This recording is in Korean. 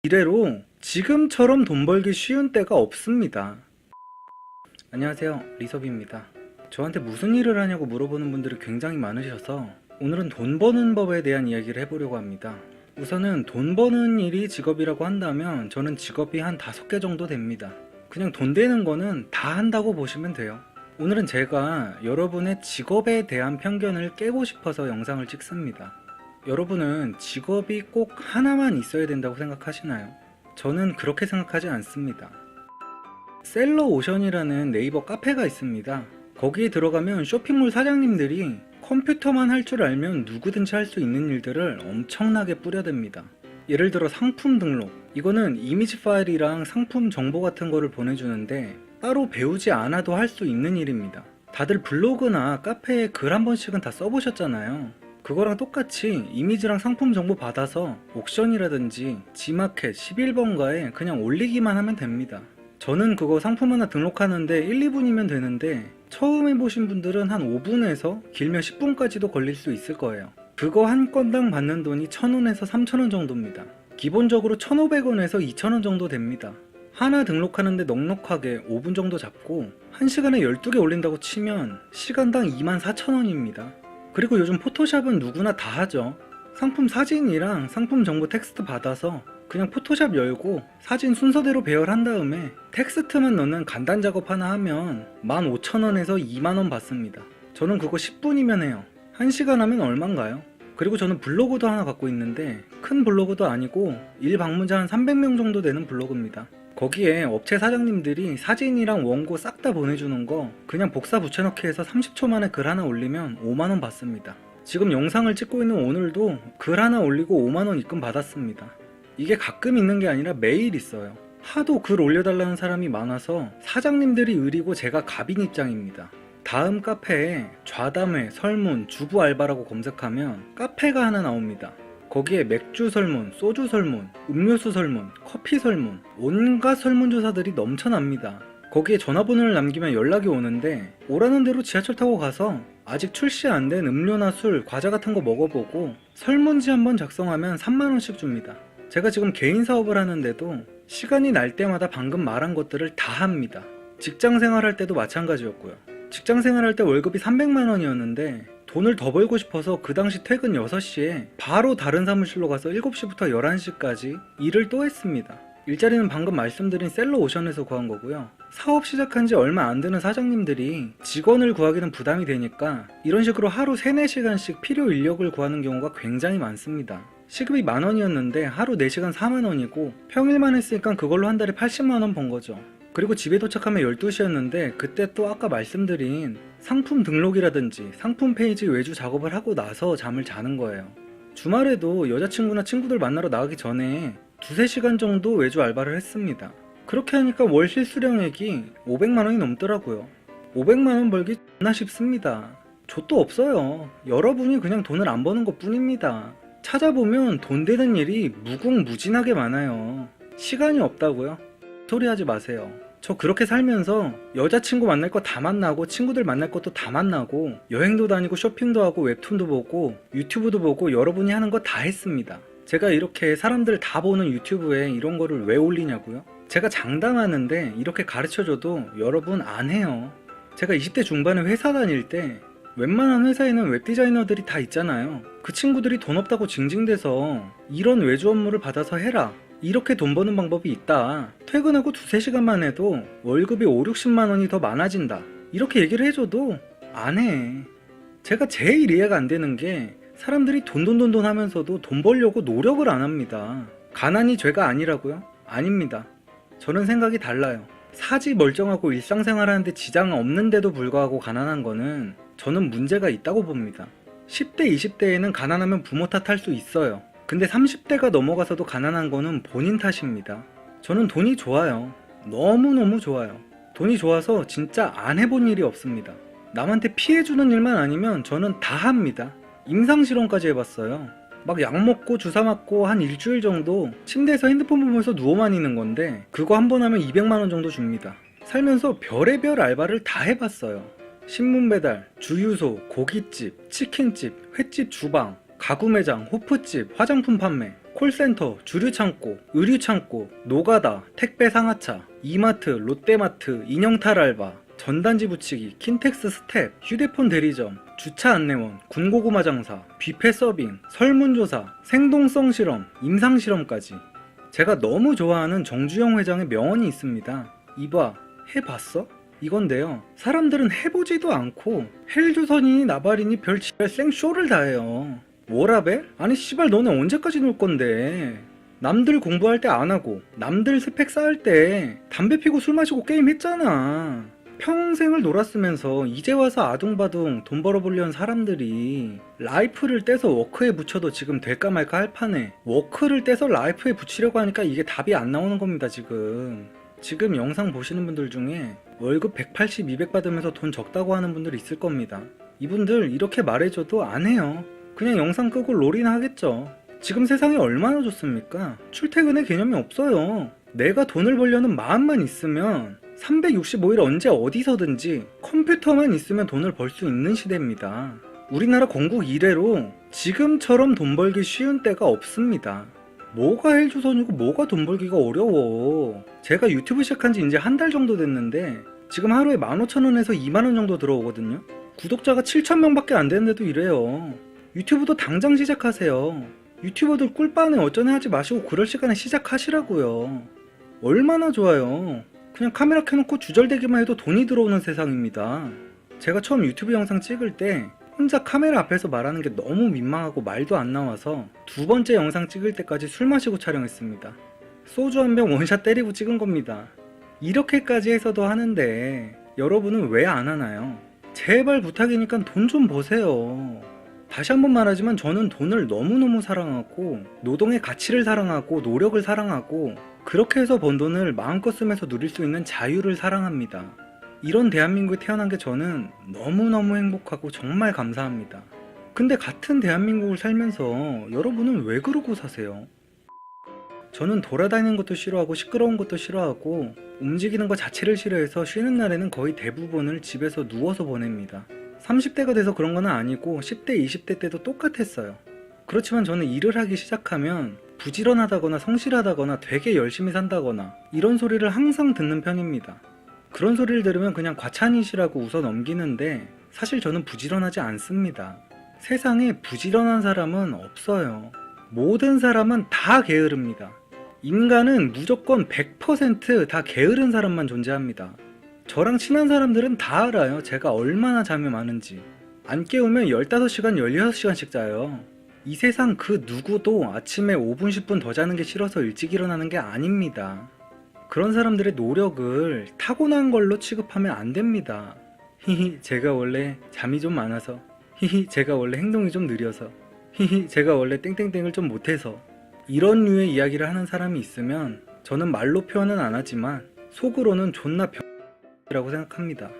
이래로 지금처럼 돈 벌기 쉬운 때가 없습니다. 안녕하세요, 리섭입니다. 저한테 무슨 일을 하냐고 물어보는 분들이 굉장히 많으셔서 오늘은 돈 버는 법에 대한 이야기를 해보려고 합니다. 우선은 돈 버는 일이 직업이라고 한다면 저는 직업이 한 5개 정도 됩니다. 그냥 돈 되는 거는 다 한다고 보시면 돼요. 오늘은 제가 여러분의 직업에 대한 편견을 깨고 싶어서 영상을 찍습니다. 여러분은 직업이 꼭 하나만 있어야 된다고 생각하시나요? 저는 그렇게 생각하지 않습니다. 셀러오션이라는 네이버 카페가 있습니다. 거기에 들어가면 쇼핑몰 사장님들이 컴퓨터만 할 줄 알면 누구든지 할 수 있는 일들을 엄청나게 뿌려댑니다. 예를 들어 상품 등록, 이거는 이미지 파일이랑 상품 정보 같은 거를 보내주는데 따로 배우지 않아도 할 수 있는 일입니다. 다들 블로그나 카페에 글 한 번씩은 다 써보셨잖아요. 그거랑 똑같이 이미지랑 상품 정보 받아서 옥션이라든지 지마켓 11번가에 그냥 올리기만 하면 됩니다. 저는 그거 상품 하나 등록하는데 1, 2분이면 되는데 처음 해보신 분들은 한 5분에서 길면 10분까지도 걸릴 수 있을 거예요. 그거 한 건당 받는 돈이 1,000원에서 3,000원 정도입니다. 기본적으로 1,500원에서 2,000원 정도 됩니다. 하나 등록하는데 넉넉하게 5분 정도 잡고 1시간에 12개 올린다고 치면 시간당 24,000원입니다. 그리고 요즘 포토샵은 누구나 다 하죠. 상품 사진이랑 상품 정보 텍스트 받아서 그냥 포토샵 열고 사진 순서대로 배열한 다음에 텍스트만 넣는 간단 작업 하나 하면 15,000원에서 20,000원 받습니다. 저는 그거 10분이면 해요. 1시간 하면 얼만가요? 그리고 저는 블로그도 하나 갖고 있는데 큰 블로그도 아니고 일 방문자 한 300명 정도 되는 블로그입니다. 거기에 업체 사장님들이 사진이랑 원고 싹 다 보내주는 거 그냥 복사 붙여넣기 해서 30초 만에 글 하나 올리면 5만원 받습니다. 지금 영상을 찍고 있는 오늘도 글 하나 올리고 5만원 입금 받았습니다. 이게 가끔 있는 게 아니라 매일 있어요. 하도 글 올려달라는 사람이 많아서 사장님들이 을이고 제가 갑인 입장입니다. 다음 카페에 좌담회, 설문, 주부 알바라고 검색하면 카페가 하나 나옵니다. 거기에 맥주 설문, 소주 설문, 음료수 설문, 커피 설문, 온갖 설문조사들이 넘쳐납니다. 거기에 전화번호를 남기면 연락이 오는데 오라는 대로 지하철 타고 가서 아직 출시 안 된 음료나 술, 과자 같은 거 먹어보고 설문지 한번 작성하면 3만원씩 줍니다. 제가 지금 개인 사업을 하는데도 시간이 날 때마다 방금 말한 것들을 다 합니다. 직장 생활할 때도 마찬가지였고요. 직장 생활할 때 월급이 300만원이었는데 돈을 더 벌고 싶어서 그 당시 퇴근 6시에 바로 다른 사무실로 가서 7시부터 11시까지 일을 또 했습니다. 일자리는 방금 말씀드린 셀러오션에서 구한 거고요. 사업 시작한 지 얼마 안 되는 사장님들이 직원을 구하기는 부담이 되니까 이런 식으로 하루 3, 4시간씩 필요 인력을 구하는 경우가 굉장히 많습니다. 시급이 10,000원이었는데 하루 4시간 4만원이고 평일만 했으니까 그걸로 한 달에 80만원 번 거죠. 그리고 집에 도착하면 12시였는데 그때 또 아까 말씀드린 상품 등록이라든지 상품 페이지 외주 작업을 하고 나서 잠을 자는 거예요. 주말에도 여자친구나 친구들 만나러 나가기 전에 2, 3시간 정도 외주 알바를 했습니다. 그렇게 하니까 월 실수령액이 500만원이 넘더라고요. 500만원 벌기 존나 쉽습니다. 좆도 없어요. 여러분이 그냥 돈을 안 버는 것 뿐입니다. 찾아보면 돈 되는 일이 무궁무진하게 많아요. 시간이 없다고요? 소리 하지 마세요. 저 그렇게 살면서 여자친구 만날 거 다 만나고 친구들 만날 것도 다 만나고 여행도 다니고 쇼핑도 하고 웹툰도 보고 유튜브도 보고 여러분이 하는 거 다 했습니다. 제가 이렇게 사람들 다 보는 유튜브에 이런 거를 왜 올리냐고요? 제가 장담하는데 이렇게 가르쳐줘도 여러분 안 해요. 제가 20대 중반에 회사 다닐 때 웬만한 회사에는 웹디자이너들이 다 있잖아요. 그 친구들이 돈 없다고 징징대서 이런 외주 업무를 받아서 해라, 이렇게 돈 버는 방법이 있다, 퇴근하고 2, 3시간만 해도 월급이 5, 60만원이 더 많아진다, 이렇게 얘기를 해줘도 안 해. 제가 제일 이해가 안 되는 게 사람들이 돈 하면서도 돈 벌려고 노력을 안 합니다. 가난이 죄가 아니라고요? 아닙니다. 저는 생각이 달라요. 사지 멀쩡하고 일상생활 하는데 지장 없는데도 불구하고 가난한 거는 저는 문제가 있다고 봅니다. 10대, 20대에는 가난하면 부모 탓할 수 있어요. 근데 30대가 넘어가서도 가난한 거는 본인 탓입니다. 저는 돈이 좋아요. 너무너무 좋아요. 돈이 좋아서 진짜 안 해본 일이 없습니다. 남한테 피해주는 일만 아니면 저는 다 합니다. 임상실험까지 해봤어요. 막 약 먹고 주사 맞고 한 일주일 정도 침대에서 핸드폰 보면서 누워만 있는 건데 그거 한 번 하면 200만원 정도 줍니다. 살면서 별의별 알바를 다 해봤어요. 신문 배달, 주유소, 고깃집, 치킨집, 횟집 주방, 가구 매장, 호프집, 화장품 판매, 콜센터, 주류창고, 의류창고, 노가다, 택배 상하차, 이마트, 롯데마트, 인형탈 알바, 전단지 붙이기, 킨텍스 스텝, 휴대폰 대리점, 주차 안내원, 군고구마 장사, 뷔페 서빙, 설문조사, 생동성 실험, 임상실험까지. 제가 너무 좋아하는 정주영 회장의 명언이 있습니다. 이봐, 해봤어? 이건데요. 사람들은 해보지도 않고 헬조선이니 나발이니 별 지랄 생쇼를 다 해요. 워라벨? 아니 씨발 너네 언제까지 놀 건데. 남들 공부할 때 안 하고 남들 스펙 쌓을 때 담배 피고 술 마시고 게임 했잖아. 평생을 놀았으면서 이제 와서 아둥바둥 돈 벌어보려는 사람들이 라이프를 떼서 워크에 붙여도 지금 될까 말까 할 판에 워크를 떼서 라이프에 붙이려고 하니까 이게 답이 안 나오는 겁니다. 지금 영상 보시는 분들 중에 월급 180, 200 받으면서 돈 적다고 하는 분들 있을 겁니다. 이분들 이렇게 말해줘도 안 해요. 그냥 영상 끄고 롤이나 하겠죠. 지금 세상이 얼마나 좋습니까? 출퇴근의 개념이 없어요. 내가 돈을 벌려는 마음만 있으면 365일 언제 어디서든지 컴퓨터만 있으면 돈을 벌 수 있는 시대입니다. 우리나라 건국 이래로 지금처럼 돈 벌기 쉬운 때가 없습니다. 뭐가 헬조선이고 뭐가 돈 벌기가 어려워. 제가 유튜브 시작한 지 이제 한 달 정도 됐는데 지금 하루에 15,000원에서 2만원 정도 들어오거든요. 구독자가 7,000명밖에 안 되는데도 이래요. 유튜브도 당장 시작하세요. 유튜버들 꿀빠네 어쩌네 하지 마시고 그럴 시간에 시작하시라고요. 얼마나 좋아요. 그냥 카메라 켜놓고 주절대기만 해도 돈이 들어오는 세상입니다. 제가 처음 유튜브 영상 찍을 때 혼자 카메라 앞에서 말하는 게 너무 민망하고 말도 안 나와서 두 번째 영상 찍을 때까지 술 마시고 촬영했습니다. 소주 한 병 원샷 때리고 찍은 겁니다. 이렇게까지 해서도 하는데 여러분은 왜 안 하나요? 제발 부탁이니까 돈 좀 버세요. 다시 한번 말하지만 저는 돈을 너무너무 사랑하고 노동의 가치를 사랑하고 노력을 사랑하고 그렇게 해서 번 돈을 마음껏 쓰면서 누릴 수 있는 자유를 사랑합니다. 이런 대한민국에 태어난 게 저는 너무너무 행복하고 정말 감사합니다. 근데 같은 대한민국을 살면서 여러분은 왜 그러고 사세요? 저는 돌아다니는 것도 싫어하고 시끄러운 것도 싫어하고 움직이는 것 자체를 싫어해서 쉬는 날에는 거의 대부분을 집에서 누워서 보냅니다. 30대가 돼서 그런 건 아니고 10대, 20대 때도 똑같았어요. 그렇지만 저는 일을 하기 시작하면 부지런하다거나 성실하다거나 되게 열심히 산다거나 이런 소리를 항상 듣는 편입니다. 그런 소리를 들으면 그냥 과찬이시라고 웃어 넘기는데 사실 저는 부지런하지 않습니다. 세상에 부지런한 사람은 없어요. 모든 사람은 다 게으릅니다. 인간은 무조건 100% 게으른 사람만 존재합니다. 저랑 친한 사람들은 다 알아요. 제가 얼마나 잠이 많은지. 안 깨우면 15시간, 16시간씩 자요. 이 세상 그 누구도 아침에 5분, 10분 더 자는 게 싫어서 일찍 일어나는 게 아닙니다. 그런 사람들의 노력을 타고난 걸로 취급하면 안 됩니다. 히히, 제가 원래 잠이 좀 많아서. 히히, 제가 원래 행동이 좀 느려서. 히히, 제가 원래 땡땡땡을 좀 못해서. 이런 류의 이야기를 하는 사람이 있으면 저는 말로 표현은 안 하지만 속으로는 존나 병이라고 생각합니다.